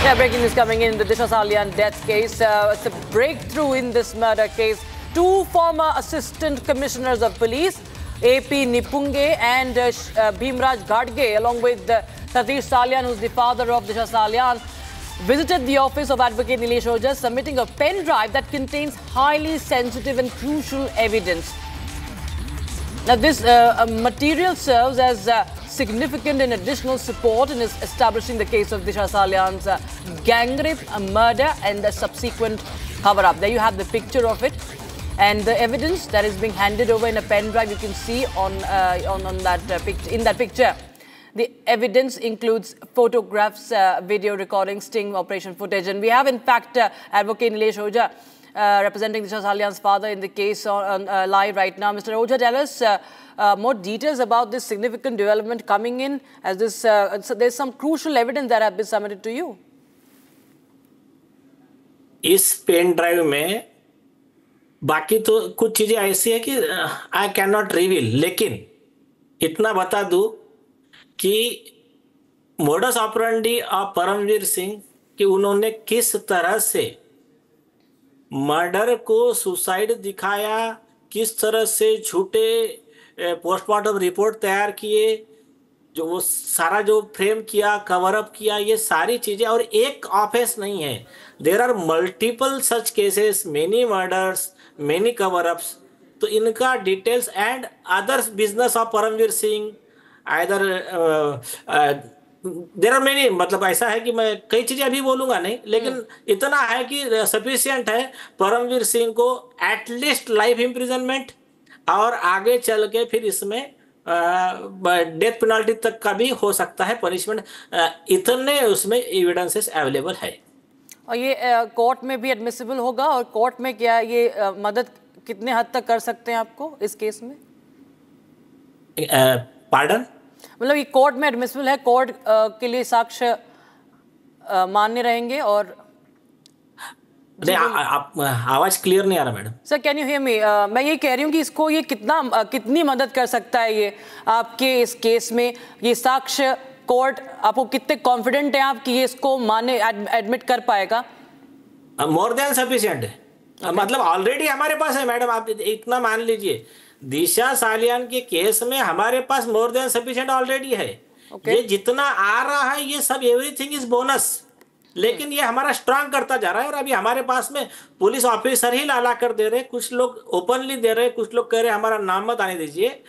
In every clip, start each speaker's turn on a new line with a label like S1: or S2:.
S1: Yeah, breaking news coming in the Disha Salian death case. It's a breakthrough in this murder case. Two former assistant commissioners of police, A.P. Nipunge and Bhimraj Gadge, along with Satish Salian, who's the father of Disha Salian, visited the office of Advocate Nilesh Oja, submitting a pen drive that contains highly sensitive and crucial evidence. Now, this material serves as significant and additional support in establishing the case of Disha Salian's gang rape, murder and the subsequent cover-up. There you have the picture of it. And the evidence that is being handed over in a pen drive, you can see on that in that picture. The evidence includes photographs, video recordings, sting operation footage. And we have, in fact, Advocate Nilesh Oja, representing Disha Salian's father in the case on live right now. Mr. Oja, tell us more details about this significant development coming in, as this so there's some crucial evidence that have been submitted to you.
S2: इस pen drive में बाकी तो कुछ चीजें ऐसी है कि I can not reveal, लेकिन इतना बता दूं कि modus operandi of Paramvir Singh कि उन्होंने किस तरह से मर्डर को सुसाइड दिखाया, किस तरह से झूठे पोस्टमार्टम रिपोर्ट तैयार किए, जो वो सारा जो फ्रेम किया, कवर अप किया, ये सारी चीजें, और एक ऑफेंस नहीं है. There are multiple such cases, many murders, many cover ups. तो इनका details and others business of Paramvir Singh either there are many, मतलब ऐसा है कि मैं कई चीजें अभी बोलूंगा नहीं, लेकिन इतना है कि सफिशिएंट है परमवीर सिंह को एटलीस्ट लाइफ इम्प्रिजनमेंट और आगे चल के फिर इसमें डेथ पेनल्टी तक का भी हो सकता है पनिशमेंट. इतने उसमें एविडेंसेस अवेलेबल है.
S1: और ये कोर्ट में भी एडमिसिबल होगा, और कोर्ट में क्या ये मदद कितने हद तक कर सकते हैं आपको इस केस में?
S2: पार्डन,
S1: मतलब ये कोर्ट में एडमिसिबल है, कोर्ट के लिए साक्ष्य मान्य रहेंगे? और
S2: आवाज क्लियर नहीं आ रहा madam.
S1: Sir, can you hear me? मैं ये कह रही हूँ कि इसको ये कितनी मदद कर सकता है ये आपके इस केस में, ये साक्ष्य कोर्ट आपको कितने कॉन्फिडेंट हैं आप कि ये इसको माने एडमिट कर पाएगा?
S2: मोर देन सफिशिएंट है. मतलब ऑलरेडी हमारे पास है मैडम, आप इतना मान लीजिए. दिशा सालियान के केस में हमारे पास मोर देन सफिशिएंट ऑलरेडी है. ये जितना आ रहा है ये सब एवरीथिंग इज बोनस, लेकिन ये हमारा स्ट्रांग करता जा रहा है. और अभी हमारे पास में पुलिस ऑफिसर ही ला कर दे रहे, कुछ लोग ओपनली दे रहे, कुछ लोग कह रहे हमारा नाम मत आने दीजिए.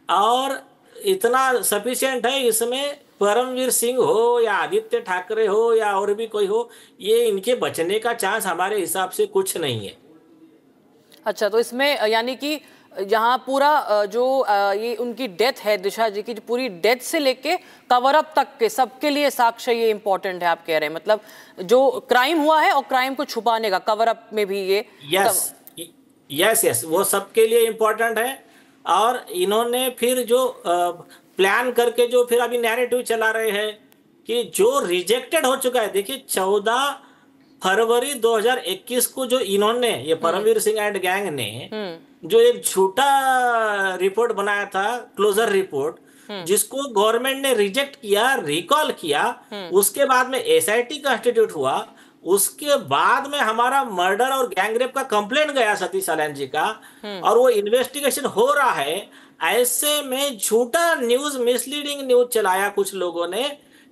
S2: और इतना सफिशिएंट है, इसमें परमवीर सिंह हो या आदित्य ठाकरे हो या और भी कोई हो, ये इनके बचने का चांस हमारे हिसाब से कुछ नहीं है.
S1: अच्छा, तो इसमें यानी कि यहाँ पूरा जो ये उनकी डेथ है, दिशा जी की, जो पूरी डेथ से लेके कवर अप तक के सबके लिए साक्ष्य ये इम्पोर्टेंट है आप कह रहे हैं? मतलब जो क्राइम हुआ है और क्राइम को छुपाने का कवर अप में भी ये
S2: यस वो सबके लिए इम्पोर्टेंट है. और इन्होंने फिर जो प्लान करके जो फिर अभी नैरेटिव चला रहे हैं कि जो रिजेक्टेड हो चुका है. देखिए 14 फरवरी 2021 को जो इन्होंने ये परमवीर सिंह एंड गैंग ने जो एक झूठा रिपोर्ट बनाया था, क्लोजर रिपोर्ट, जिसको गवर्नमेंट ने रिजेक्ट किया, रिकॉल किया, उसके बाद में एसआईटी कंस्टिट्यूट हुआ. उसके बाद में हमारा मर्डर और गैंगरेप का कंप्लेंट गया सतीश सालियान जी का, और वो इन्वेस्टिगेशन हो रहा है. ऐसे में झूठा न्यूज, मिसलीडिंग न्यूज चलाया कुछ लोगों ने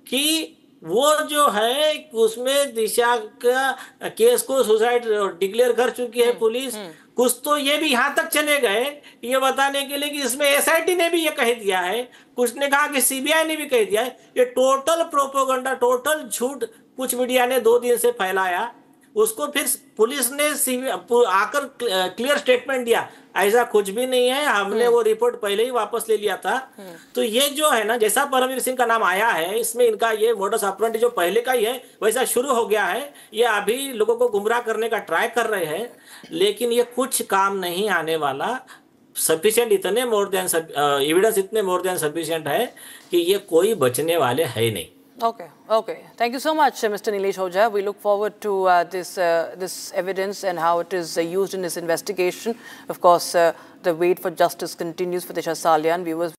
S2: कि वो जो है उसमें दिशा का केस को सुसाइड डिक्लेयर कर चुकी है पुलिस. कुछ तो ये भी यहाँ तक चले गए ये बताने के लिए कि इसमें एसआईटी ने भी ये कह दिया है, कुछ ने कहा कि सीबीआई ने भी कह दिया है. ये टोटल प्रोपेगेंडा, टोटल झूठ कुछ मीडिया ने 2 दिन से फैलाया. उसको फिर पुलिस ने आकर क्लियर स्टेटमेंट दिया, ऐसा कुछ भी नहीं है, हमने वो रिपोर्ट पहले ही वापस ले लिया था. तो ये जो है ना, जैसा परमवीर सिंह का नाम आया है, इसमें इनका ये मोडस ऑपरेंडी जो पहले का ही है वैसा शुरू हो गया है. ये अभी लोगों को गुमराह करने का ट्राई कर रहे हैं, लेकिन ये कुछ काम नहीं आने वाला. सफिशिएंट, इतने मोर देन एविडेंस, इतने मोर देन सफिशिएंट है कि ये कोई बचने वाले है नहीं.
S1: Okay. Thank you so much, Mr. Nilesh Oja. We look forward to this evidence and how it is used in this investigation. Of course, the wait for justice continues for Disha Salian. Viewers.